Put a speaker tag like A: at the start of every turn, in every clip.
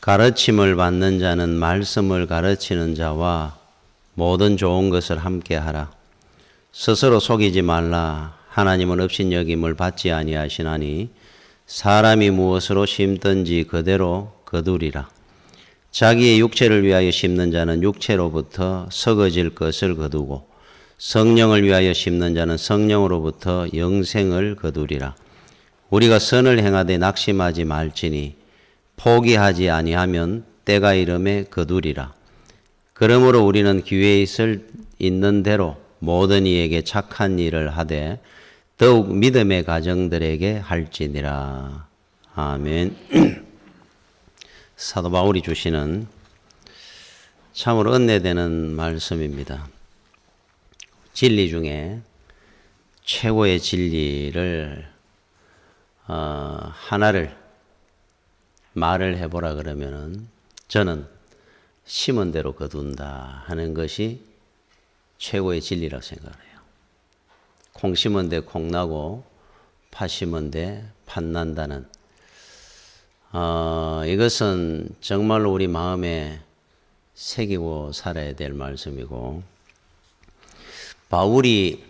A: 가르침을 받는 자는 말씀을 가르치는 자와 모든 좋은 것을 함께 하라. 스스로 속이지 말라. 하나님은 업신여김을 받지 아니하시나니 사람이 무엇으로 심든지 그대로 거두리라. 자기의 육체를 위하여 심는 자는 육체로부터 썩어질 것을 거두고 성령을 위하여 심는 자는 성령으로부터 영생을 거두리라. 우리가 선을 행하되 낙심하지 말지니 포기하지 아니하면 때가 이름에 거두리라. 그러므로 우리는 기회에 있는 대로 모든 이에게 착한 일을 하되 더욱 믿음의 가정들에게 할지니라. 아멘. 사도 바울이 주시는 참으로 은혜되는 말씀입니다. 진리 중에 최고의 진리를 하나를 말을 해보라 그러면은 저는 심은 대로 거둔다 하는 것이 최고의 진리라고 생각해요. 콩 심은 데 콩 나고 팥 심은 데 팥 난다는 이것은 정말로 우리 마음에 새기고 살아야 될 말씀이고, 바울이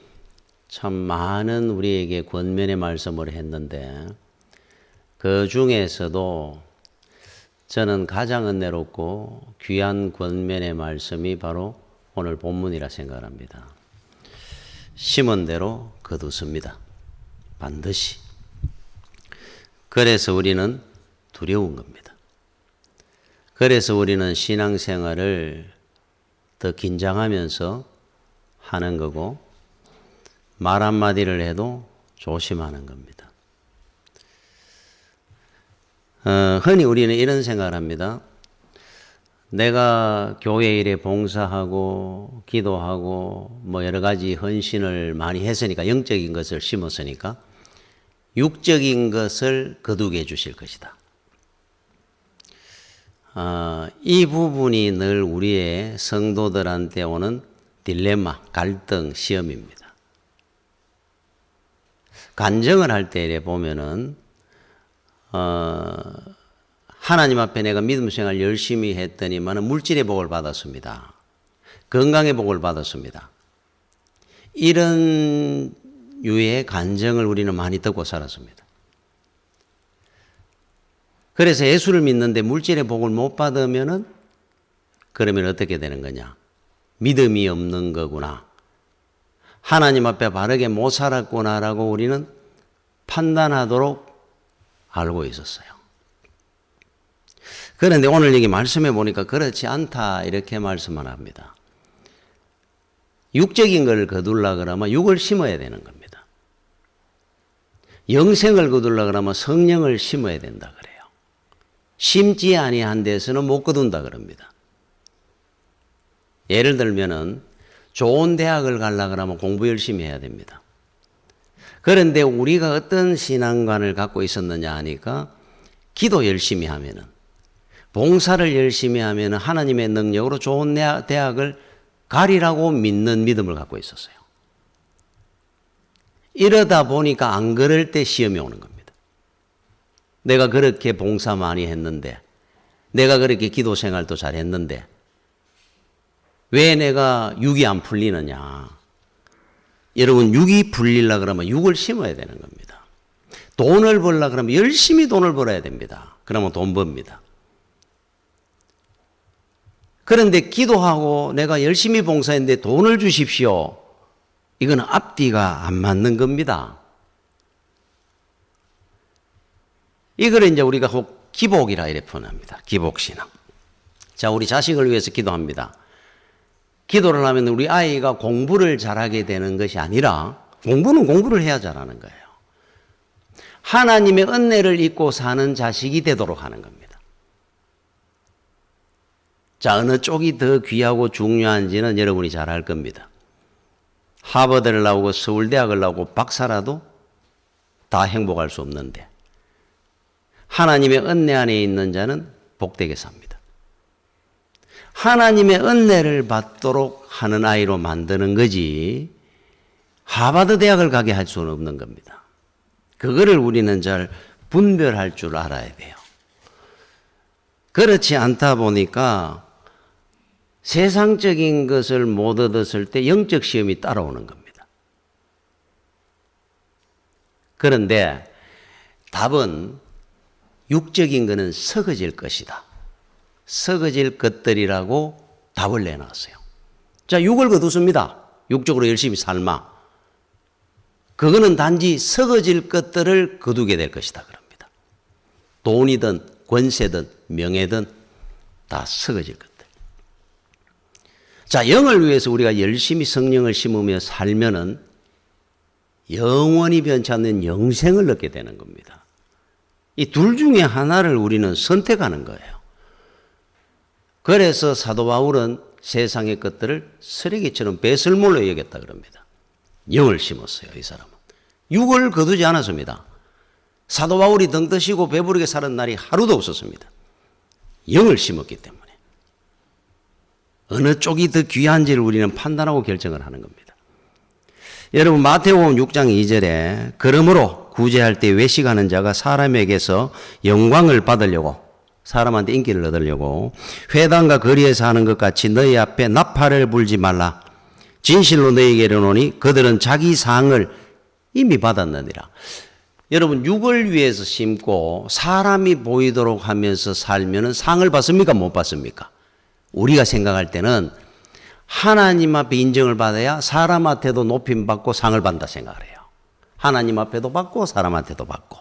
A: 참 많은 우리에게 권면의 말씀을 했는데 그 중에서도 저는 가장 은혜롭고 귀한 권면의 말씀이 바로 오늘 본문이라 생각합니다. 심은 대로 거두습니다. 반드시. 그래서 우리는 두려운 겁니다. 그래서 우리는 신앙생활을 더 긴장하면서 하는 거고 말 한마디를 해도 조심하는 겁니다. 흔히 우리는 이런 생각을 합니다. 내가 교회 일에 봉사하고 기도하고 뭐 여러 가지 헌신을 많이 했으니까, 영적인 것을 심었으니까 육적인 것을 거두게 해주실 것이다. 이 부분이 늘 우리의 성도들한테 오는 딜레마, 갈등, 시험입니다. 간증을 할 때 보면은 하나님 앞에 내가 믿음 생활 열심히 했더니만 물질의 복을 받았습니다. 건강의 복을 받았습니다. 이런 유의 간증을 우리는 많이 듣고 살았습니다. 그래서 예수를 믿는데 물질의 복을 못 받으면은 그러면 어떻게 되는 거냐? 믿음이 없는 거구나. 하나님 앞에 바르게 못 살았구나라고 우리는 판단하도록 알고 있었어요. 그런데 오늘 여기 말씀해 보니까 그렇지 않다 이렇게 말씀을 합니다. 육적인 걸 거둘라 그러면 육을 심어야 되는 겁니다. 영생을 거둘라 그러면 성령을 심어야 된다 그래요. 심지 아니한 데서는 못 거둔다 그럽니다. 예를 들면은 좋은 대학을 가려고 그러면 공부 열심히 해야 됩니다. 그런데 우리가 어떤 신앙관을 갖고 있었느냐 하니까 기도 열심히 하면은, 봉사를 열심히 하면은 하나님의 능력으로 좋은 대학을 가리라고 믿는 믿음을 갖고 있었어요. 이러다 보니까 안 그럴 때 시험이 오는 겁니다. 내가 그렇게 봉사 많이 했는데, 내가 그렇게 기도 생활도 잘 했는데 왜 내가 육이 안 풀리느냐. 여러분, 육이 풀리려고 그러면 육을 심어야 되는 겁니다. 돈을 벌려고 그러면 열심히 돈을 벌어야 됩니다. 그러면 돈 법니다. 그런데 기도하고 내가 열심히 봉사했는데 돈을 주십시오. 이건 앞뒤가 안 맞는 겁니다. 이걸 이제 우리가 혹 기복이라 이래 표현합니다. 기복신앙. 자, 우리 자식을 위해서 기도합니다. 기도를 하면 우리 아이가 공부를 잘하게 되는 것이 아니라, 공부는 공부를 해야 잘하는 거예요. 하나님의 은혜를 잊고 사는 자식이 되도록 하는 겁니다. 자, 어느 쪽이 더 귀하고 중요한지는 여러분이 잘 알 겁니다. 하버드를 나오고 서울대학을 나오고 박사라도 다 행복할 수 없는데 하나님의 은혜 안에 있는 자는 복되게 삽니다. 하나님의 은혜를 받도록 하는 아이로 만드는 거지 하버드 대학을 가게 할 수는 없는 겁니다. 그거를 우리는 잘 분별할 줄 알아야 돼요. 그렇지 않다 보니까 세상적인 것을 못 얻었을 때 영적 시험이 따라오는 겁니다. 그런데 답은 육적인 것은 썩어질 것이다. 썩어질 것들이라고 답을 내놨어요. 자, 육을 거두습니다. 육적으로 열심히 삶아. 그거는 단지 썩어질 것들을 거두게 될 것이다. 그럽니다. 돈이든 권세든 명예든 다 썩어질 것들. 자, 영을 위해서 우리가 열심히 성령을 심으며 살면은 영원히 변치 않는 영생을 얻게 되는 겁니다. 이 둘 중에 하나를 우리는 선택하는 거예요. 그래서 사도 바울은 세상의 것들을 쓰레기처럼 배설물로 여겼다 그럽니다. 영을 심었어요, 이 사람은. 육을 거두지 않았습니다. 사도 바울이 등 뜨시고 배부르게 사는 날이 하루도 없었습니다. 영을 심었기 때문에. 어느 쪽이 더 귀한지를 우리는 판단하고 결정을 하는 겁니다. 여러분, 마태복음 6장 2절에 그러므로 구제할 때 외식하는 자가 사람에게서 영광을 받으려고, 사람한테 인기를 얻으려고 회당과 거리에서 하는 것 같이 너희 앞에 나팔을 불지 말라. 진실로 너희에게 이르노니 그들은 자기 상을 이미 받았느니라. 여러분, 육을 위해서 심고 사람이 보이도록 하면서 살면은 상을 받습니까? 못 받습니까? 우리가 생각할 때는 하나님 앞에 인정을 받아야 사람한테도 높임 받고 상을 받는다 생각을 해요. 하나님 앞에도 받고 사람한테도 받고.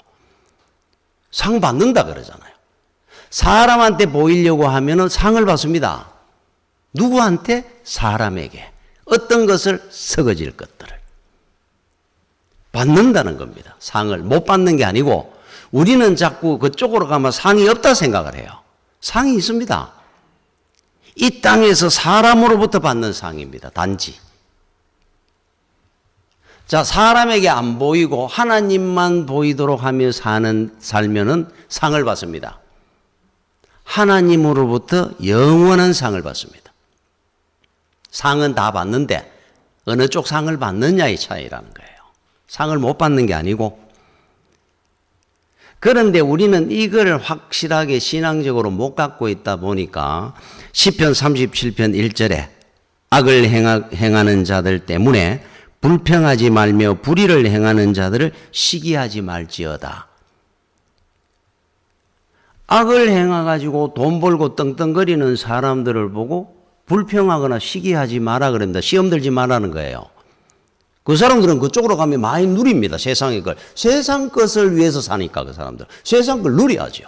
A: 상 받는다 그러잖아요. 사람한테 보이려고 하면은 상을 받습니다. 누구한테? 사람에게. 어떤 것을? 썩어질 것들을. 받는다는 겁니다. 상을. 못 받는 게 아니고 우리는 자꾸 그쪽으로 가면 상이 없다 생각을 해요. 상이 있습니다. 이 땅에서 사람으로부터 받는 상입니다. 단지. 자, 사람에게 안 보이고 하나님만 보이도록 하며 살면은 상을 받습니다. 하나님으로부터 영원한 상을 받습니다. 상은 다 받는데 어느 쪽 상을 받느냐의 차이라는 거예요. 상을 못 받는 게 아니고. 그런데 우리는 이걸 확실하게 신앙적으로 못 갖고 있다 보니까 시편 37편 1절에 악을 행하는 자들 때문에 불평하지 말며 불의를 행하는 자들을 시기하지 말지어다. 악을 행해가지고 돈 벌고 떵떵거리는 사람들을 보고 불평하거나 시기하지 마라 그럽니다. 시험 들지 말라는 거예요. 그 사람들은 그쪽으로 가면 많이 누립니다. 세상의 걸. 세상 것을 위해서 사니까 그 사람들. 세상 걸 누려야죠.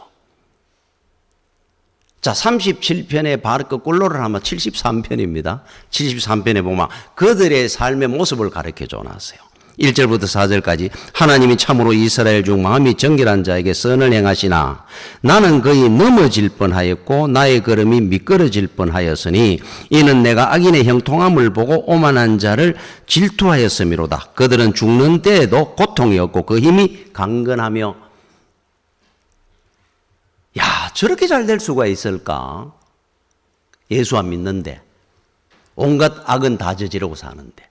A: 자, 37편의 바로 거꾸로를 하면 73편입니다. 73편에 보면 그들의 삶의 모습을 가르쳐 놨어요. 1절부터 4절까지 하나님이 참으로 이스라엘 중 마음이 정결한 자에게 선을 행하시나 나는 거의 넘어질 뻔하였고 나의 걸음이 미끄러질 뻔하였으니 이는 내가 악인의 형통함을 보고 오만한 자를 질투하였음이로다. 그들은 죽는 때에도 고통이 없고 그 힘이 강건하며. 야, 저렇게 잘 될 수가 있을까? 예수 안 믿는데 온갖 악은 다 저지르고 사는데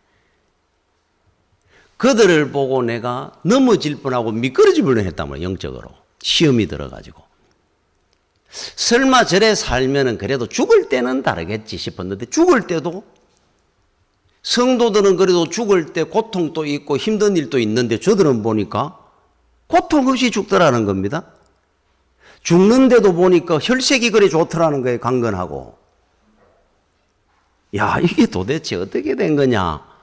A: 그들을 보고 내가 넘어질 뻔하고 미끄러질 뻔했단 말이에요. 영적으로. 시험이 들어가지고. 설마 저래 살면은 그래도 죽을 때는 다르겠지 싶었는데 죽을 때도 성도들은 그래도 죽을 때 고통도 있고 힘든 일도 있는데 저들은 보니까 고통 없이 죽더라는 겁니다. 죽는데도 보니까 혈색이 그래 좋더라는 거예요. 강건하고. 야, 이게 도대체 어떻게 된 거냐?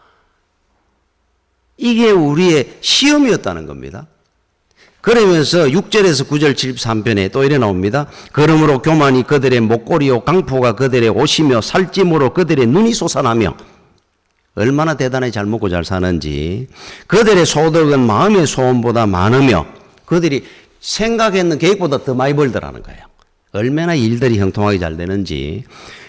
A: 이게 우리의 시험이었다는 겁니다. 그러면서 6절에서 9절 73편에 또 이래 나옵니다. 그러므로 교만이 그들의 목걸이요 강포가 그들의 옷이며 살찜으로 그들의 눈이 솟아나며. 얼마나 대단히 잘 먹고 잘 사는지. 그들의 소득은 마음의 소원보다 많으며 그들이 생각했는 계획보다 더 많이 벌더라는 거예요. 얼마나 일들이 형통하게 잘 되는지.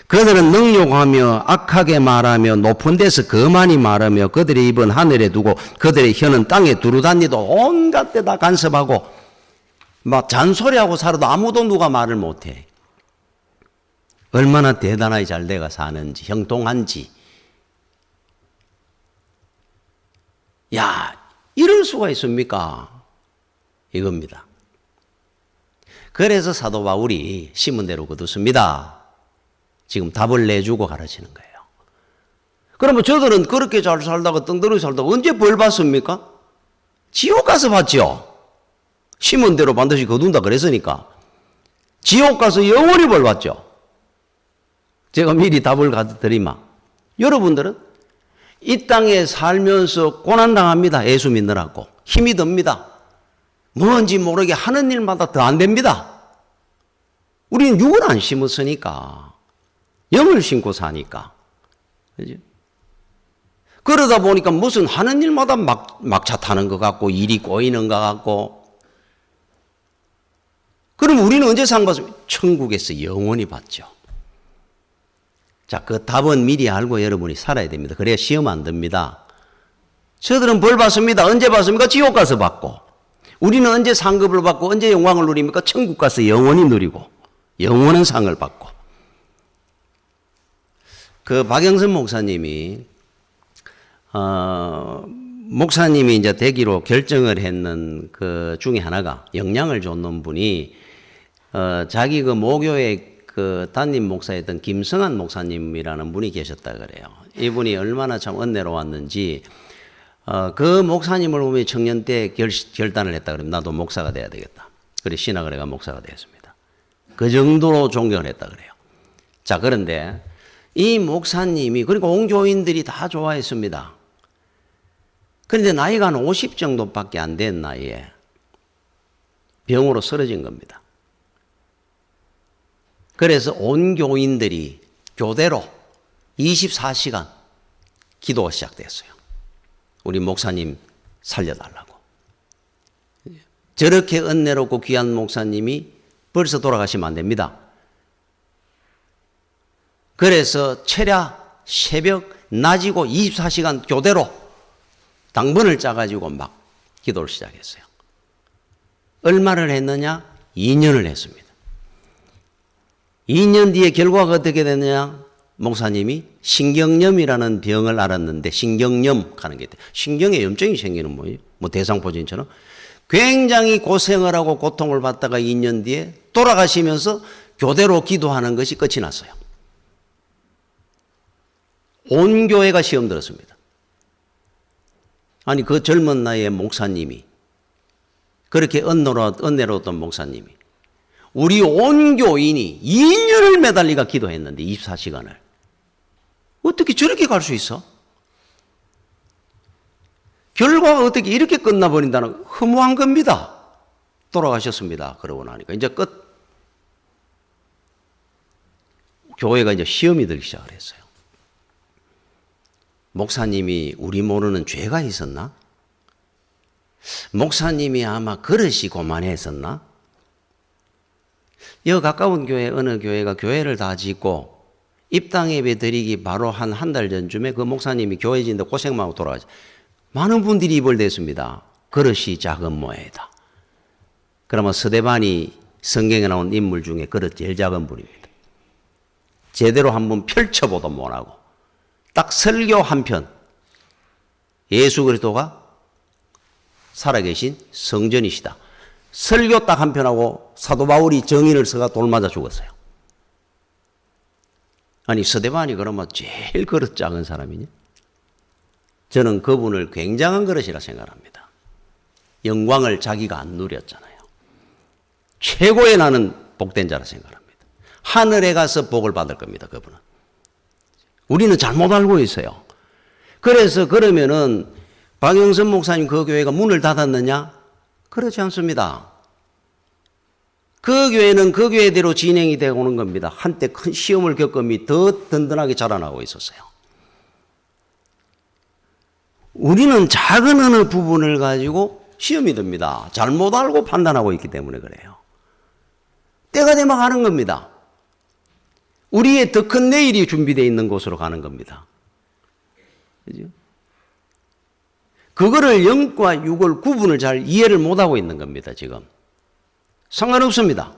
A: 그들은 능욕하며 악하게 말하며 높은 데서 거만히 말하며 그들의 입은 하늘에 두고 그들의 혀는 땅에 두루다니도 온갖 데다 간섭하고 막 잔소리하고 살아도 아무도 누가 말을 못해. 얼마나 대단하게 잘 돼가 사는지 형통한지. 야, 이럴 수가 있습니까? 이겁니다. 그래서 사도 바울이 심은 대로 거두습니다. 지금 답을 내주고 가르치는 거예요. 그러면 저들은 그렇게 잘 살다가 떵더러 살다가 언제 벌 받습니까? 지옥 가서 받죠. 심은 대로 반드시 거둔다 그랬으니까. 지옥 가서 영원히 벌 받죠. 제가 미리 답을 드리마. 여러분들은 이 땅에 살면서 고난당합니다. 예수 믿느라고. 힘이 듭니다. 뭔지 모르게 하는 일마다 더 안 됩니다. 우리는 육을 안 심었으니까. 영을 심고 사니까. 그죠? 그러다 보니까 무슨 하는 일마다 막차 타는 것 같고, 일이 꼬이는 것 같고. 그럼 우리는 언제 상 받습니까? 천국에서 영원히 받죠. 자, 그 답은 미리 알고 여러분이 살아야 됩니다. 그래야 시험 안 듭니다. 저들은 벌 받습니다. 언제 받습니까? 지옥 가서 받고. 우리는 언제 상급을 받고 언제 영광을 누립니까? 천국 가서 영원히 누리고 영원한 상을 받고. 그 박영선 목사님이 목사님이 이제 되기로 결정을 했는 그 중에 하나가 영향을 줬는 분이 자기 그 모교의 그 담임 목사였던 김성한 목사님이라는 분이 계셨다 그래요. 이분이 얼마나 참 은혜로웠는지 그 목사님을 보면 청년 때 결단을 했다 그러면 나도 목사가 돼야 되겠다. 그래 신학을 해가 목사가 되었습니다. 그 정도로 존경을 했다 그래요. 자, 그런데 이 목사님이 그러니까 온 교인들이 다 좋아했습니다. 그런데 나이가 한 50 정도밖에 안 된 나이에 병으로 쓰러진 겁니다. 그래서 온 교인들이 교대로 24시간 기도가 시작됐어요. 우리 목사님 살려달라고. 저렇게 은혜롭고 귀한 목사님이 벌써 돌아가시면 안 됩니다. 그래서 철야, 새벽, 낮이고 24시간 교대로 당번을 짜가지고 막 기도를 시작했어요. 얼마를 했느냐? 2년을 했습니다. 2년 뒤에 결과가 어떻게 됐느냐? 목사님이 신경염이라는 병을 앓았는데 신경염 하는 게 있대요. 신경에 염증이 생기는 뭐예요? 뭐 대상포진처럼 굉장히 고생을 하고 고통을 받다가 2년 뒤에 돌아가시면서 교대로 기도하는 것이 끝이 났어요. 온 교회가 시험 들었습니다. 아니 그 젊은 나이에 목사님이 그렇게 은혜로웠던 목사님이 우리 온 교인이 2년을 매달리가 기도했는데 24시간을 어떻게 저렇게 갈 수 있어? 결과가 어떻게 이렇게 끝나버린다는 허무한 겁니다. 돌아가셨습니다. 그러고 나니까 이제 끝. 교회가 이제 시험이 들기 시작을 했어요. 목사님이 우리 모르는 죄가 있었나? 목사님이 아마 그릇이 고만했었나? 여 가까운 교회 어느 교회가 교회를 다 짓고 입당 예배 드리기 바로 한 달 전쯤에 그 목사님이 교회 짓는데 고생만 하고 돌아가죠. 많은 분들이 입을댔습니다. 그릇이 작은 모양이다. 그러면 스데반이 성경에 나온 인물 중에 그릇 제일 작은 분입니다. 제대로 한번 펼쳐보도 못하고 딱 설교 한 편, 예수 그리스도가 살아계신 성전이시다. 설교 딱 한 편하고 사도 바울이 정인을 써가 돌 맞아 죽었어요. 아니 스데반이 그러면 제일 그릇 작은 사람이냐? 저는 그분을 굉장한 그릇이라 생각합니다. 영광을 자기가 안 누렸잖아요. 최고의 나는 복된 자라 생각합니다. 하늘에 가서 복을 받을 겁니다. 그분은. 우리는 잘못 알고 있어요. 그래서 그러면은 박영선 목사님 그 교회가 문을 닫았느냐? 그렇지 않습니다. 그 교회는 그 교회대로 진행이 되고 오는 겁니다. 한때 큰 시험을 겪음이 더 든든하게 자라나고 있었어요. 우리는 작은 어느 부분을 가지고 시험이 듭니다. 잘못 알고 판단하고 있기 때문에 그래요. 때가 되면 가는 겁니다. 우리의 더 큰 내일이 준비되어 있는 곳으로 가는 겁니다. 그죠? 그거를 영과 육을 구분을 잘 이해를 못하고 있는 겁니다, 지금. 상관없습니다.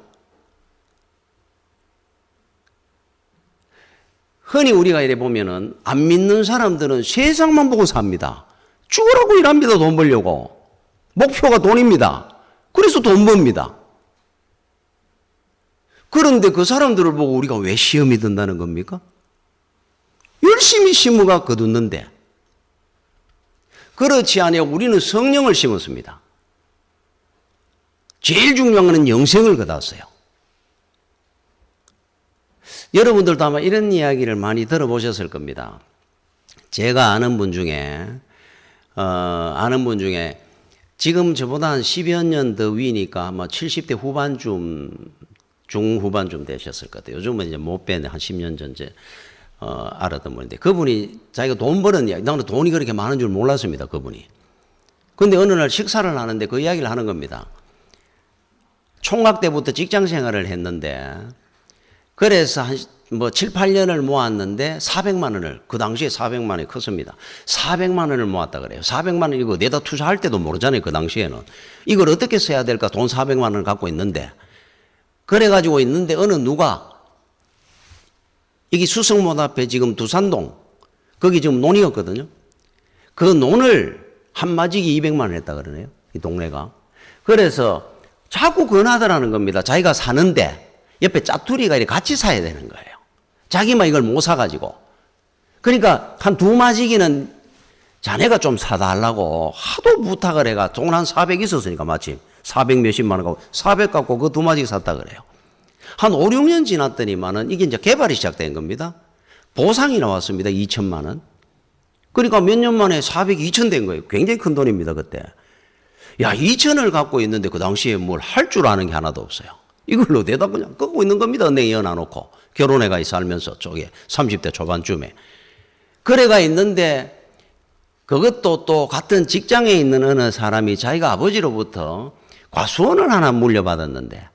A: 흔히 우리가 이래 보면은 안 믿는 사람들은 세상만 보고 삽니다. 죽으라고 일합니다, 돈 벌려고. 목표가 돈입니다. 그래서 돈 법니다. 그런데 그 사람들을 보고 우리가 왜 시험이 든다는 겁니까? 열심히 심어가 거뒀는데. 그렇지 아니하고 우리는 성령을 심었습니다. 제일 중요한 것은 영생을 거뒀어요. 여러분들도 아마 이런 이야기를 많이 들어보셨을 겁니다. 제가 아는 분 중에 지금 저보다 한 10여 년 더 위니까 아마 70대 후반쯤, 중후반쯤 되셨을 것 같아요. 요즘은 이제 못 뵀네. 한 10년 전에 알았던 분인데, 그분이 자기가 돈 버는 이야기, 나는 돈이 그렇게 많은 줄 몰랐습니다, 그분이. 근데 어느 날 식사를 하는데 그 이야기를 하는 겁니다. 총각 때부터 직장 생활을 했는데, 그래서 한 7, 8년을 모았는데 400만 원을, 그 당시에 400만 원이 컸습니다. 400만 원을 모았다 그래요. 400만 원 이거 내다 투자할 때도 모르잖아요, 그 당시에는. 이걸 어떻게 써야 될까? 돈 400만 원을 갖고 있는데. 그래가지고 있는데 어느 누가, 여기 수성못 앞에 지금 두산동, 거기 지금 논이었거든요. 그 논을 한마지기 200만 원 했다 그러네요, 이 동네가. 그래서 자꾸 권하더라는 겁니다. 자기가 사는데 옆에 짜투리가 이렇게 같이 사야 되는 거예요. 자기만 이걸 못 사가지고. 그러니까 한 두 마지기는 자네가 좀 사달라고 하도 부탁을 해가 돈 한 400 있었으니까 마침 400 몇십만 원 갖고 400 갖고 그 두 마지기 샀다 그래요. 한 5, 6년 지났더니만은 이게 이제 개발이 시작된 겁니다. 보상이 나왔습니다. 2천만 원. 그러니까 몇 년 만에 400, 2천 된 거예요. 굉장히 큰 돈입니다, 그때. 야, 2천을 갖고 있는데 그 당시에 뭘 할 줄 아는 게 하나도 없어요. 이걸로 내다 그냥 끄고 있는 겁니다. 은행에 연어놓고. 결혼해가 살면서 쪽에 30대 초반쯤에. 그래가 있는데 그것도 또 같은 직장에 있는 어느 사람이 자기가 아버지로부터 과수원을 하나 물려받았는데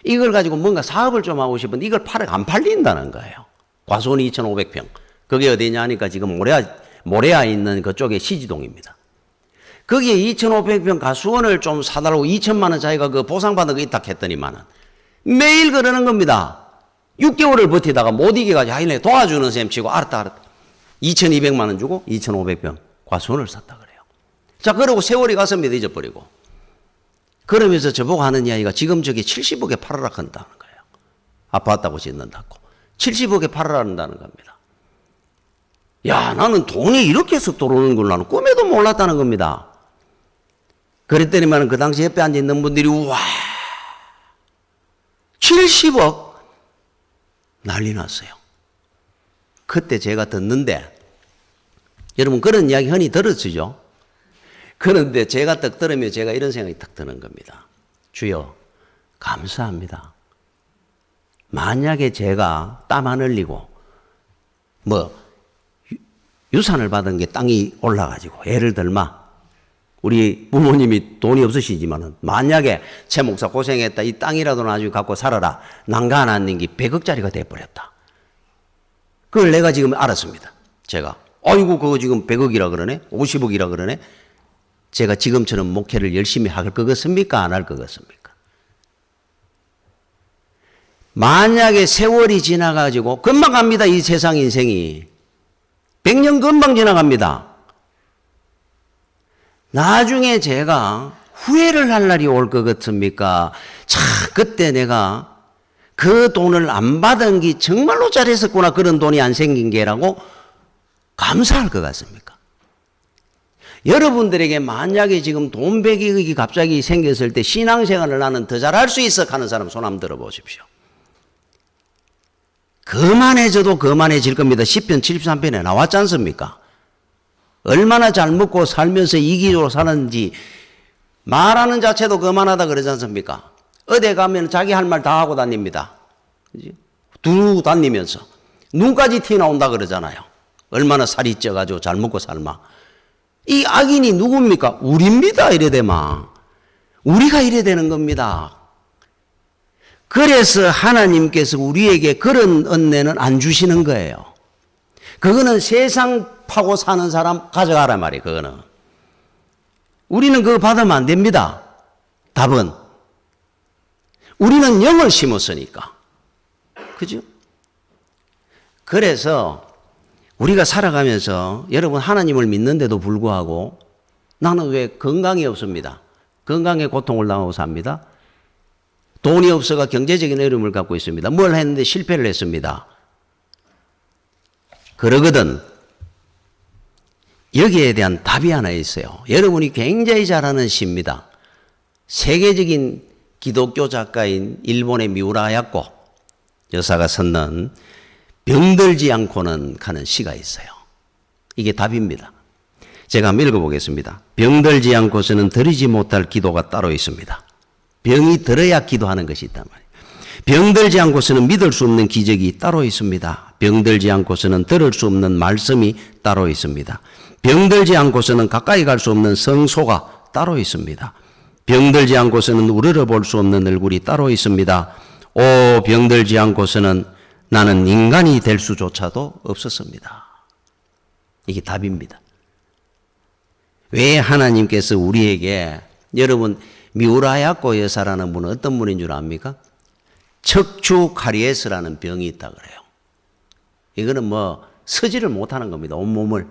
A: 이걸 가지고 뭔가 사업을 좀 하고 싶은데 이걸 안 팔린다는 거예요. 과수원이 2,500평. 그게 어디냐 하니까 지금 모래아 있는 그쪽에 시지동입니다. 거기에 2,500평 가수원을 좀 사달라고 2천만 원 자기가 그 보상받은 거 있다 했더니만은 매일 그러는 겁니다. 6개월을 버티다가 못 이겨가지고 하이네 도와주는 셈 치고 알았다. 2,200만 원 주고 2,500평 과수원을 샀다 그래요. 자, 그러고 세월이 갔습니다. 잊어버리고. 그러면서 저보고 하는 이야기가 지금 저기 70억에 팔아라 한다는 거예요. 아파트하고 짓는다고. 70억에 팔아라 한다는 겁니다. 야, 나는 돈이 이렇게 쓱 들어오는 걸 나는 꿈에도 몰랐다는 겁니다. 그랬더니만 그 당시 옆에 앉아 있는 분들이 와 70억 난리 났어요. 그때 제가 듣는데 여러분 그런 이야기 흔히 들었죠. 그런데 제가 딱 들으면 제가 이런 생각이 딱 드는 겁니다. 주여 감사합니다. 만약에 제가 땀 안 흘리고 유산을 받은 게 땅이 올라가지고 예를 들마 우리 부모님이 돈이 없으시지만은 만약에 최 목사 고생했다 이 땅이라도 나중에 갖고 살아라 난가 안 하는 게 100억짜리가 돼버렸다. 그걸 내가 지금 알았습니다. 제가 아이고 그거 지금 100억이라 그러네 50억이라 그러네. 제가 지금처럼 목회를 열심히 할 거겠습니까? 안 할 거겠습니까? 만약에 세월이 지나가지고 금방 갑니다. 이 세상 인생이 100년 금방 지나갑니다. 나중에 제가 후회를 할 날이 올 것 같습니까? 자, 그때 내가 그 돈을 안 받은 게 정말로 잘했었구나. 그런 돈이 안 생긴 게라고 감사할 것 같습니까? 여러분들에게 만약에 지금 돈 100억이 갑자기 생겼을 때 신앙생활을 나는 더 잘할 수 있어 하는 사람 손 한번 들어보십시오. 거만해져도 거만해질 겁니다. 10편 73편에 나왔지 않습니까? 얼마나 잘 먹고 살면서 이기적으로 사는지 말하는 자체도 거만하다 그러지 않습니까? 어디 가면 자기 할 말 다 하고 다닙니다. 두루 다니면서 눈까지 티 나온다 그러잖아요. 얼마나 살이 쪄가지고 잘 먹고 살마. 이 악인이 누굽니까? 우리입니다. 이래 되마. 우리가 이래 되는 겁니다. 그래서 하나님께서 우리에게 그런 은혜는 안 주시는 거예요. 그거는 세상 파고 사는 사람 가져가라 말이에요. 그거는. 우리는 그거 받으면 안 됩니다. 답은. 우리는 영을 심었으니까. 그죠? 그래서 우리가 살아가면서 여러분 하나님을 믿는데도 불구하고 나는 왜 건강이 없습니다. 건강에 고통을 당하고 삽니다. 돈이 없어가 경제적인 어려움을 갖고 있습니다. 뭘 했는데 실패를 했습니다. 그러거든. 여기에 대한 답이 하나 있어요. 여러분이 굉장히 잘 아는 시입니다. 세계적인 기독교 작가인 일본의 미우라 야코 여사가 썼는 병들지 않고는 가는 시가 있어요. 이게 답입니다. 제가 한번 읽어보겠습니다. 병들지 않고서는 드리지 못할 기도가 따로 있습니다. 병이 들어야 기도하는 것이 있단 말이에요. 병들지 않고서는 믿을 수 없는 기적이 따로 있습니다. 병들지 않고서는 들을 수 없는 말씀이 따로 있습니다. 병들지 않고서는 가까이 갈 수 없는 성소가 따로 있습니다. 병들지 않고서는 우러러볼 수 없는 얼굴이 따로 있습니다. 오, 병들지 않고서는 나는 인간이 될 수조차도 없었습니다. 이게 답입니다. 왜 하나님께서 우리에게, 여러분 미우라 야코 여사라는 분은 어떤 분인 줄 압니까? 척추 카리에스라는 병이 있다 그래요. 이거는 뭐 서지를 못하는 겁니다. 온몸을.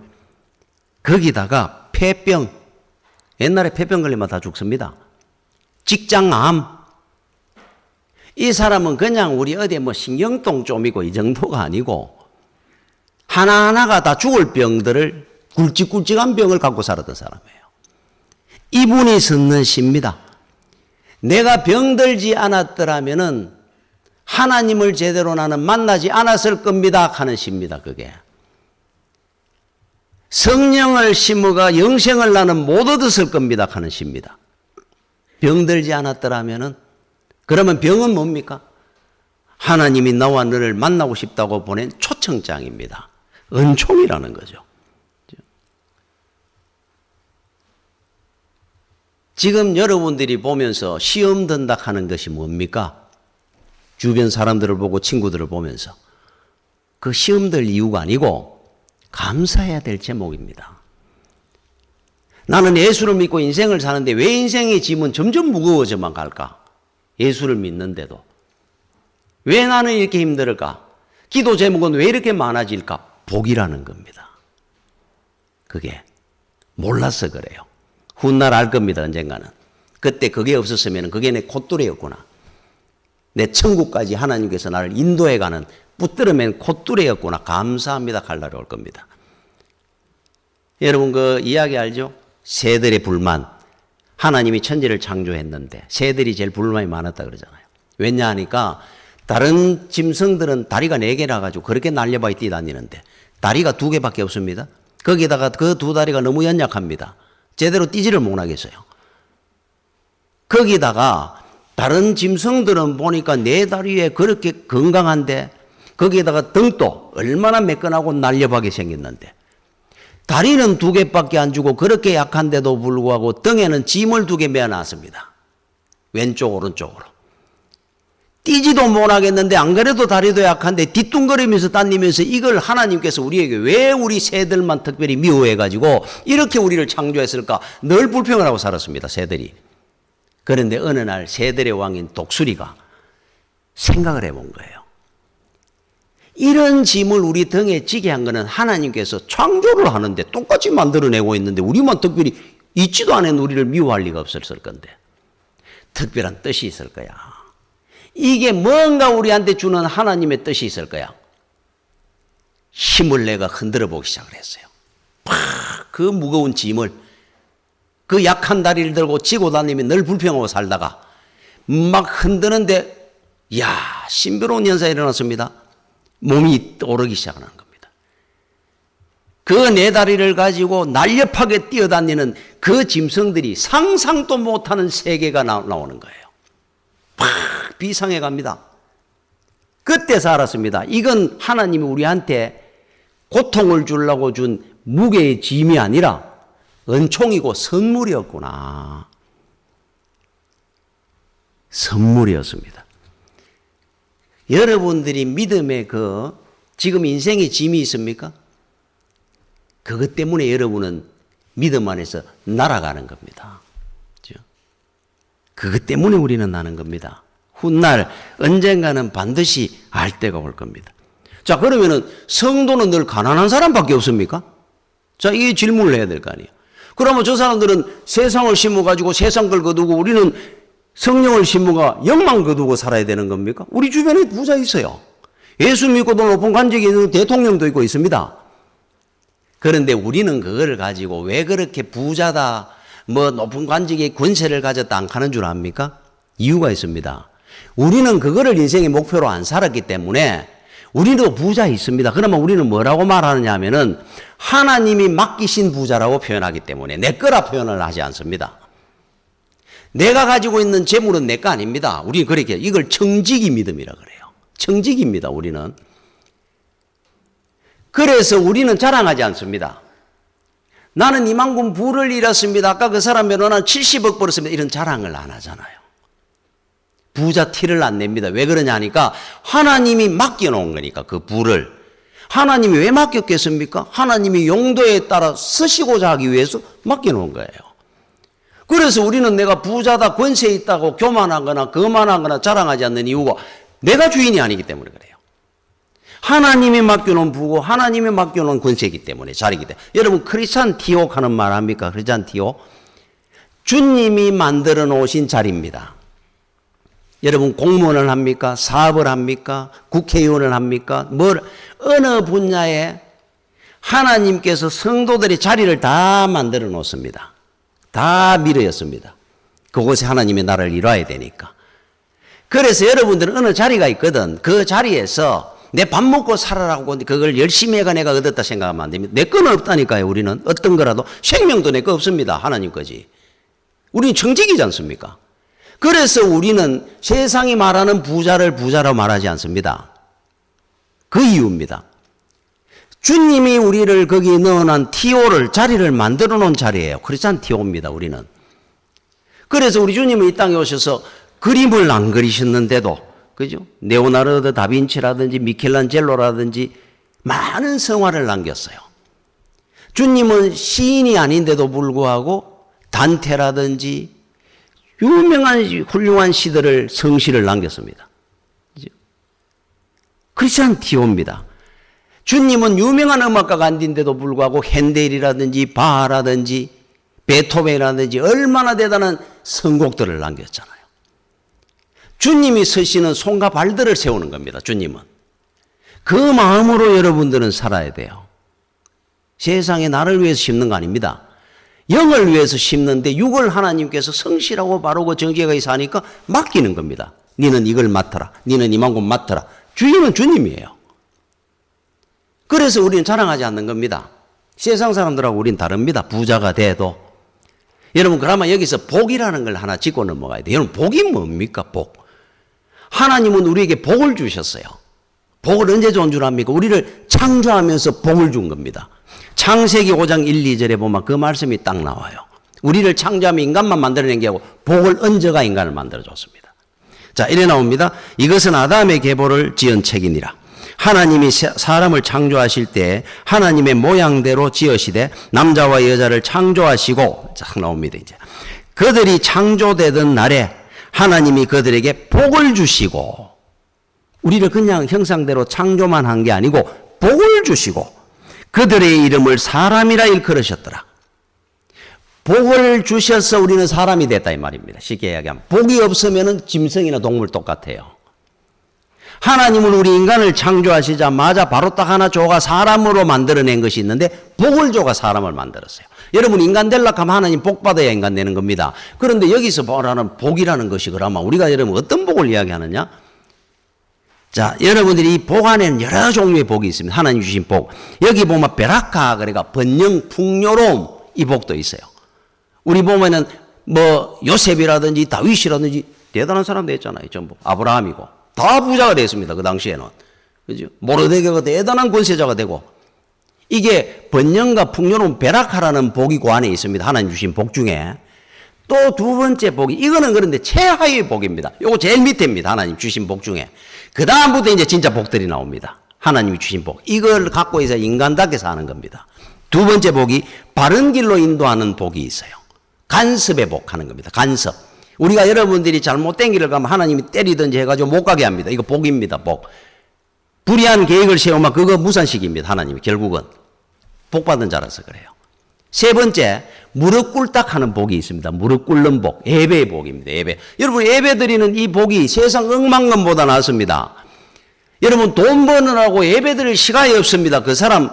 A: 거기다가 폐병, 옛날에 폐병 걸리면 다 죽습니다. 직장암. 이 사람은 그냥 우리 어디 뭐 신경통 좀이고 이 정도가 아니고 하나하나가 다 죽을 병들을 굵직굵직한 병을 갖고 살았던 사람이에요. 이분이 썼는 시입니다. 내가 병들지 않았더라면은 하나님을 제대로 나는 만나지 않았을 겁니다 하는 시입니다. 그게. 성령을 심어가 영생을 나는 못 얻었을 겁니다 하는 시입니다. 병들지 않았더라면은, 그러면 병은 뭡니까? 하나님이 나와 너를 만나고 싶다고 보낸 초청장입니다. 은총이라는 거죠. 지금 여러분들이 보면서 시험 든다 하는 것이 뭡니까? 주변 사람들을 보고 친구들을 보면서 그 시험 들 이유가 아니고 감사해야 될 제목입니다. 나는 예수를 믿고 인생을 사는데 왜 인생의 짐은 점점 무거워져만 갈까? 예수를 믿는데도. 왜 나는 이렇게 힘들까? 기도 제목은 왜 이렇게 많아질까? 복이라는 겁니다. 그게 몰라서 그래요. 훗날 알 겁니다. 언젠가는. 그때 그게 없었으면 그게 내 콧뚜레였구나. 내 천국까지 하나님께서 나를 인도해가는 붙들어맨 콧뚜레였구나. 감사합니다. 갈 날이 올 겁니다. 여러분 그 이야기 알죠? 새들의 불만. 하나님이 천지를 창조했는데 새들이 제일 불만이 많았다 그러잖아요. 왜냐 하니까 다른 짐승들은 다리가 4개라 가지고 그렇게 날려봐야 뛰다니는데 다리가 2개밖에 없습니다. 거기다가 그 2다리가 너무 연약합니다. 제대로 뛰지를 못하겠어요. 거기다가 다른 짐승들은 보니까 4다리에 그렇게 건강한데 거기에다가 등도 얼마나 매끈하고 날렵하게 생겼는데 다리는 2개밖에 안 주고 그렇게 약한데도 불구하고 등에는 짐을 2개 매어놨습니다. 왼쪽 오른쪽으로. 뛰지도 못하겠는데 안 그래도 다리도 약한데 뒤뚱거리면서 다니면서 이걸 하나님께서 우리에게 왜 우리 새들만 특별히 미워해가지고 이렇게 우리를 창조했을까? 늘 불평을 하고 살았습니다. 새들이. 그런데 어느 날 새들의 왕인 독수리가 생각을 해본 거예요. 이런 짐을 우리 등에 지게 한 거는 하나님께서 창조를 하는데 똑같이 만들어내고 있는데 우리만 특별히 있지도 않은 우리를 미워할 리가 없었을 건데 특별한 뜻이 있을 거야. 이게 뭔가 우리한테 주는 하나님의 뜻이 있을 거야. 힘을 내가 흔들어 보기 시작을 했어요. 그 무거운 짐을 그 약한 다리를 들고 지고 다니면 늘 불평하고 살다가 막 흔드는데 야 신비로운 현상이 일어났습니다. 몸이 오르기 시작하는 겁니다. 그 4다리를 가지고 날렵하게 뛰어다니는 그 짐승들이 상상도 못하는 세계가 나오는 거예요. 팍 비상해 갑니다. 그때서 알았습니다. 이건 하나님이 우리한테 고통을 주려고 준 무게의 짐이 아니라 은총이고 선물이었구나. 선물이었습니다. 여러분들이 믿음의 지금 인생의 짐이 있습니까? 그것 때문에 여러분은 믿음 안에서 날아가는 겁니다. 그것 때문에 우리는 나는 겁니다. 훗날 언젠가는 반드시 알 때가 올 겁니다. 자, 그러면은 성도는 늘 가난한 사람밖에 없습니까? 자, 이 질문을 해야 될 거 아니에요. 그러면 저 사람들은 세상을 심어가지고 세상 걸 거두고 우리는 성령을 신부가 영만 거두고 살아야 되는 겁니까? 우리 주변에 부자 있어요. 예수 믿고도 높은 관직이 있는 대통령도 있고 있습니다. 그런데 우리는 그거를 가지고 왜 그렇게 부자다, 뭐 높은 관직의 권세를 가졌다 안 하는 줄 압니까? 이유가 있습니다. 우리는 그거를 인생의 목표로 안 살았기 때문에 우리도 부자 있습니다. 그러면 우리는 뭐라고 말하느냐 하면은 하나님이 맡기신 부자라고 표현하기 때문에 내 거라 표현을 하지 않습니다. 내가 가지고 있는 재물은 내 거 아닙니다. 우리는 그렇게 이걸 청지기 믿음이라 그래요. 청지기입니다, 우리는. 그래서 우리는 자랑하지 않습니다. 나는 이만큼 부를 잃었습니다. 아까 그 사람 변호사는 70억 벌었습니다. 이런 자랑을 안 하잖아요. 부자 티를 안 냅니다. 왜 그러냐 하니까 하나님이 맡겨놓은 거니까 그 부를. 하나님이 왜 맡겼겠습니까? 하나님이 용도에 따라 쓰시고자 하기 위해서 맡겨놓은 거예요. 그래서 우리는 내가 부자다, 권세 있다고 교만하거나 거만하거나 자랑하지 않는 이유가 내가 주인이 아니기 때문에 그래요. 하나님이 맡겨놓은 부고 하나님이 맡겨놓은 권세이기 때문에, 자리이기 때문에. 여러분 크리스찬티옥 하는 말 합니까? 크리스찬티옥. 주님이 만들어 놓으신 자리입니다. 여러분 공무원을 합니까? 사업을 합니까? 국회의원을 합니까? 어느 분야에 하나님께서 성도들의 자리를 다 만들어 놓습니다. 다 미루었습니다. 그곳에 하나님의 나라를 이뤄야 되니까. 그래서 여러분들은 어느 자리가 있거든. 그 자리에서 내 밥 먹고 살아라고 그걸 열심히 해가 내가 얻었다 생각하면 안 됩니다. 내 거는 없다니까요. 우리는 어떤 거라도. 생명도 내 거 없습니다. 하나님 거지. 우리는 청직이지 않습니까? 그래서 우리는 세상이 말하는 부자를 부자라고 말하지 않습니다. 그 이유입니다. 주님이 우리를 거기 넣어놓은 티오를, 자리를 만들어 놓은 자리예요. 크리스찬 티오입니다, 우리는. 그래서 우리 주님은 이 땅에 오셔서 그림을 안 그리셨는데도, 그죠? 레오나르도 다빈치라든지 미켈란젤로라든지 많은 성화를 남겼어요. 주님은 시인이 아닌데도 불구하고 단테라든지 유명한 훌륭한 시들을, 성시를 남겼습니다. 그죠? 크리스찬 티오입니다. 주님은 유명한 음악가가 아닌데도 불구하고 핸델이라든지 바하라든지 베토벤이라든지 얼마나 대단한 선곡들을 남겼잖아요. 주님이 서시는 손과 발들을 세우는 겁니다. 주님은. 그 마음으로 여러분들은 살아야 돼요. 세상에 나를 위해서 심는 거 아닙니다. 영을 위해서 심는데 육을 하나님께서 성실하고 바르고 정직하게 사니까 맡기는 겁니다. 너는 이걸 맡아라. 너는 이만큼 맡아라. 주인은 주님이에요. 그래서 우리는 자랑하지 않는 겁니다. 세상 사람들하고 우리는 다릅니다. 부자가 돼도. 여러분 그러면 여기서 복이라는 걸 하나 짚고 넘어가야 돼요. 여러분 복이 뭡니까? 복. 하나님은 우리에게 복을 주셨어요. 복을 언제 준 줄 압니까? 우리를 창조하면서 복을 준 겁니다. 창세기 5장 1, 2절에 보면 그 말씀이 딱 나와요. 우리를 창조하며 인간만 만들어낸 게 아니고 복을 얹어가 인간을 만들어줬습니다. 자, 이래 나옵니다. 이것은 아담의 계보를 지은 책이니라. 하나님이 사람을 창조하실 때 하나님의 모양대로 지으시되 남자와 여자를 창조하시고, 딱 나옵니다. 이제 그들이 창조되던 날에 하나님이 그들에게 복을 주시고, 우리를 그냥 형상대로 창조만 한 게 아니고 복을 주시고 그들의 이름을 사람이라 일컬으셨더라. 복을 주셔서 우리는 사람이 됐다 이 말입니다. 쉽게 이야기하면 복이 없으면 짐승이나 동물 똑같아요. 하나님은 우리 인간을 창조하시자마자 바로 딱 하나 줘가 사람으로 만들어낸 것이 있는데 복을 줘가 사람을 만들었어요. 여러분 인간 되려고 하면 하나님 복 받아야 인간 되는 겁니다. 그런데 여기서 말하는 복이라는 것이 그러면 우리가 여러분 어떤 복을 이야기하느냐? 자, 여러분들이 이 복 안에는 여러 종류의 복이 있습니다. 하나님 주신 복. 여기 보면 베라카, 그러니까 번영, 풍요로움, 이 복도 있어요. 우리 보면은 뭐 요셉이라든지 다윗이라든지 대단한 사람도 있잖아요. 전부 아브라함이고 다 부자가 됐습니다. 그 당시에는. 그죠? 모르드게가 대단한 권세자가 되고, 이게 번영과 풍요로움, 베라카라는 복이 그 안에 있습니다. 하나님 주신 복 중에. 또 두 번째 복이, 이거는 그런데 최하위의 복입니다. 요거 제일 밑에입니다. 하나님 주신 복 중에. 그 다음부터 이제 진짜 복들이 나옵니다. 하나님이 주신 복. 이걸 갖고 있어야 인간답게 사는 겁니다. 두 번째 복이 바른 길로 인도하는 복이 있어요. 간섭의 복 하는 겁니다. 간섭. 우리가 여러분들이 잘못된 길을 가면 하나님이 때리든지 해가지고 못 가게 합니다. 이거 복입니다. 복. 불의한 계획을 세우면 그거 무산시킵니다. 하나님이 결국은. 복 받은 자라서 그래요. 세 번째, 무릎 꿇딱 하는 복이 있습니다. 무릎 꿇는 복, 예배의 복입니다. 예배. 여러분, 예배 드리는 이 복이 세상 억만금보다 낫습니다. 여러분, 돈 버느라고 예배 드릴 시간이 없습니다. 그 사람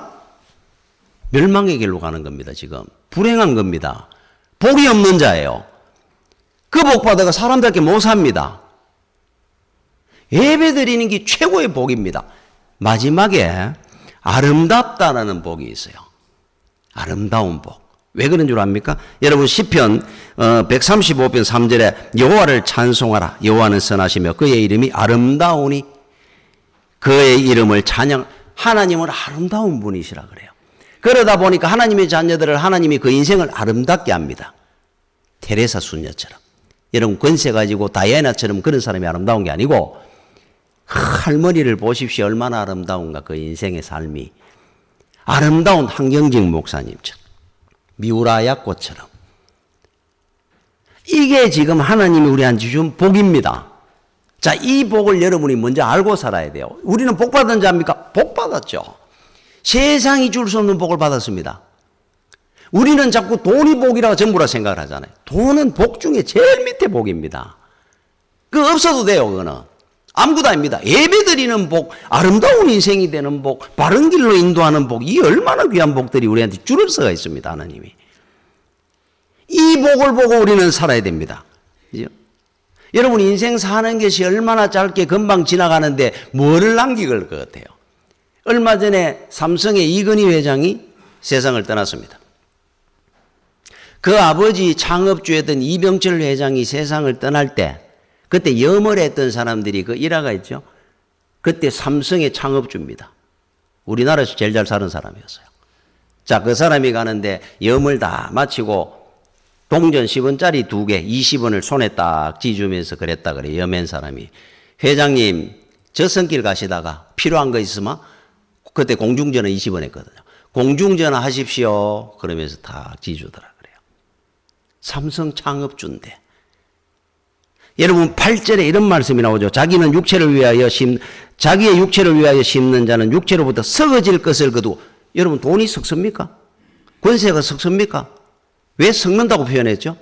A: 멸망의 길로 가는 겁니다. 지금 불행한 겁니다. 복이 없는 자예요. 그 복 받아가 사람들께 못 삽니다. 예배 드리는 게 최고의 복입니다. 마지막에 아름답다라는 복이 있어요. 아름다운 복. 왜 그런 줄 압니까? 여러분, 시편 135편 3절에 여호와를 찬송하라. 여호와는 선하시며 그의 이름이 아름다우니 그의 이름을 찬양. 하나님은 아름다운 분이시라 그래요. 그러다 보니까 하나님의 자녀들을 하나님이 그 인생을 아름답게 합니다. 테레사 수녀처럼. 여러분, 권세 가지고 다이애나처럼 그런 사람이 아름다운 게 아니고 할머니를 보십시오. 얼마나 아름다운가 그 인생의 삶이. 아름다운 한경직 목사님처럼. 미우라야 꽃처럼. 이게 지금 하나님이 우리한테 준 복입니다. 자, 이 복을 여러분이 먼저 알고 살아야 돼요. 우리는 복 받은 자입니까? 복 받았죠. 세상이 줄 수 없는 복을 받았습니다. 우리는 자꾸 돈이 복이라고 전부라 생각을 하잖아요. 돈은 복 중에 제일 밑에 복입니다. 그거 없어도 돼요, 그거는. 아무것도 아닙니다. 예배 드리는 복, 아름다운 인생이 되는 복, 바른 길로 인도하는 복, 이 얼마나 귀한 복들이 우리한테 줄을 수가 있습니다, 하나님이. 이 복을 보고 우리는 살아야 됩니다. 그죠? 여러분, 인생 사는 것이 얼마나 짧게 금방 지나가는데 뭐를 남기걸 것 같아요. 얼마 전에 삼성의 이건희 회장이 세상을 떠났습니다. 그 아버지 창업주였던 이병철 회장이 세상을 떠날 때 그때 염을 했던 사람들이 그 일화가 있죠. 그때 삼성의 창업주입니다. 우리나라에서 제일 잘 사는 사람이었어요. 자, 그 사람이 가는데 염을 다 마치고 동전 10원짜리 2개, 20원을 손에 딱 쥐주면서 그랬다 그래요. 염한 사람이. 회장님, 저승길 가시다가 필요한 거 있으면 그때 공중전화 20원 했거든요. 공중전화 하십시오. 그러면서 다 쥐주더라 그래요. 삼성 창업주인데. 여러분, 8절에 이런 말씀이 나오죠. 자기의 육체를 위하여 심는 자는 육체로부터 썩어질 것을 거두고. 여러분, 돈이 썩습니까? 권세가 썩습니까? 왜 썩는다고 표현했죠?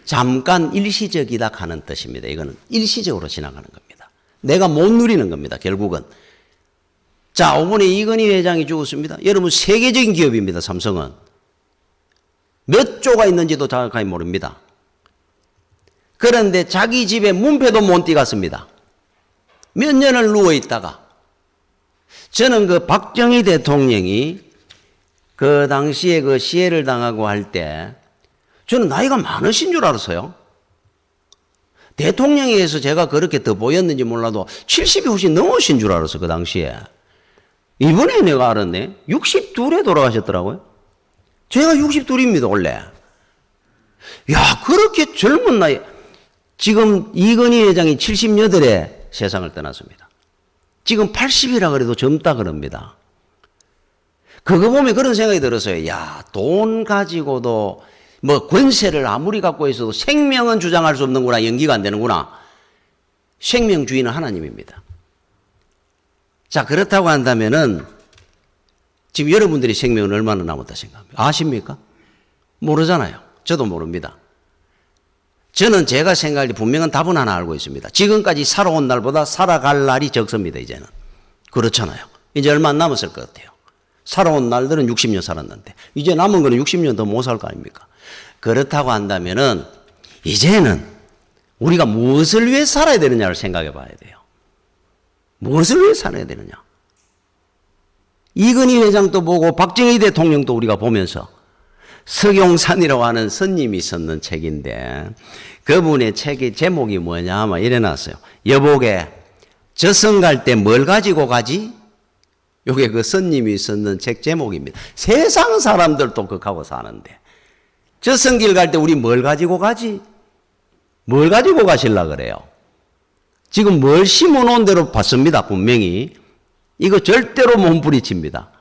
A: 잠깐 일시적이다 하는 뜻입니다. 이거는 일시적으로 지나가는 겁니다. 내가 못 누리는 겁니다. 결국은. 자, 이번에 이건희 회장이 죽었습니다. 여러분, 세계적인 기업입니다. 삼성은. 몇 조가 있는지도 정확하게 모릅니다. 그런데 자기 집에 문패도 못 띄갔습니다. 몇 년을 누워있다가. 저는 그 박정희 대통령이 그 당시에 그 시해를 당하고 할 때 저는 나이가 많으신 줄 알았어요. 대통령에 의해서 제가 그렇게 더 보였는지 몰라도 70이 훨씬 넘으신 줄 알았어, 그 당시에. 이번에 내가 알았네. 62에 돌아가셨더라고요. 제가 62입니다, 원래. 야, 그렇게 젊은 나이. 지금 이건희 회장이 78에 세상을 떠났습니다. 지금 80이라 그래도 젊다 그럽니다. 그거 보면 그런 생각이 들었어요. 야, 돈 가지고도 뭐 권세를 아무리 갖고 있어도 생명은 주장할 수 없는구나. 연기가 안 되는구나. 생명 주인은 하나님입니다. 자, 그렇다고 한다면은 지금 여러분들이 생명은 얼마나 남았다 생각합니까? 아십니까? 모르잖아요. 저도 모릅니다. 저는 제가 생각할 때 분명한 답은 하나 알고 있습니다. 지금까지 살아온 날보다 살아갈 날이 적습니다, 이제는. 그렇잖아요. 이제 얼마 안 남았을 것 같아요. 살아온 날들은 60년 살았는데 이제 남은 거는 60년 더 못 살 거 아닙니까? 그렇다고 한다면은 이제는 우리가 무엇을 위해 살아야 되느냐를 생각해 봐야 돼요. 무엇을 위해 살아야 되느냐? 이건희 회장도 보고 박정희 대통령도 우리가 보면서 석용산이라고 하는 스님이 썼는 책인데 그분의 책의 제목이 뭐냐 하면 이래 놨어요. 여보게 저승 갈 때 뭘 가지고 가지? 요게 그 스님이 썼는 책 제목입니다. 세상 사람들도 그하고 사는데 저승길 갈 때 우리 뭘 가지고 가지? 뭘 가지고 가실라 그래요? 지금 뭘 심어놓은 대로 봤습니다. 분명히. 이거 절대로 못 부리칩니다.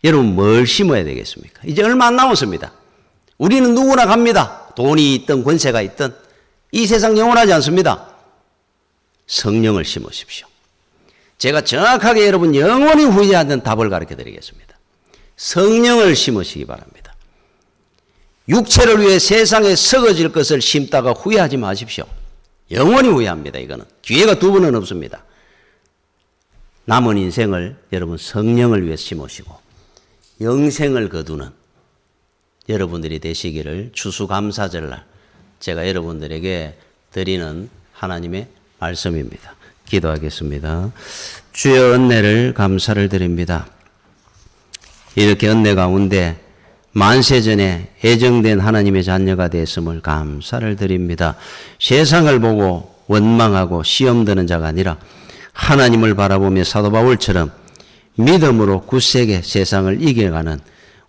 A: 여러분 뭘 심어야 되겠습니까? 이제 얼마 안 남았습니다. 우리는 누구나 갑니다. 돈이 있든 권세가 있든 이 세상 영원하지 않습니다. 성령을 심으십시오. 제가 정확하게 여러분 영원히 후회하는 답을 가르쳐 드리겠습니다. 성령을 심으시기 바랍니다. 육체를 위해 세상에 썩어질 것을 심다가 후회하지 마십시오. 영원히 후회합니다. 이거는 기회가 두 번은 없습니다. 남은 인생을 여러분 성령을 위해 심으시고 영생을 거두는 여러분들이 되시기를 추수감사절날 제가 여러분들에게 드리는 하나님의 말씀입니다. 기도하겠습니다. 주의 은혜를 감사를 드립니다. 이렇게 은혜 가운데 만세전에 애정된 하나님의 자녀가 되었음을 감사를 드립니다. 세상을 보고 원망하고 시험 드는 자가 아니라 하나님을 바라보며 사도 바울처럼 믿음으로 굳세게 세상을 이겨가는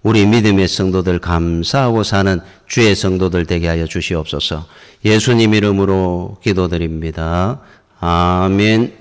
A: 우리 믿음의 성도들 감사하고 사는 주의 성도들 되게 하여 주시옵소서. 예수님 이름으로 기도드립니다. 아멘.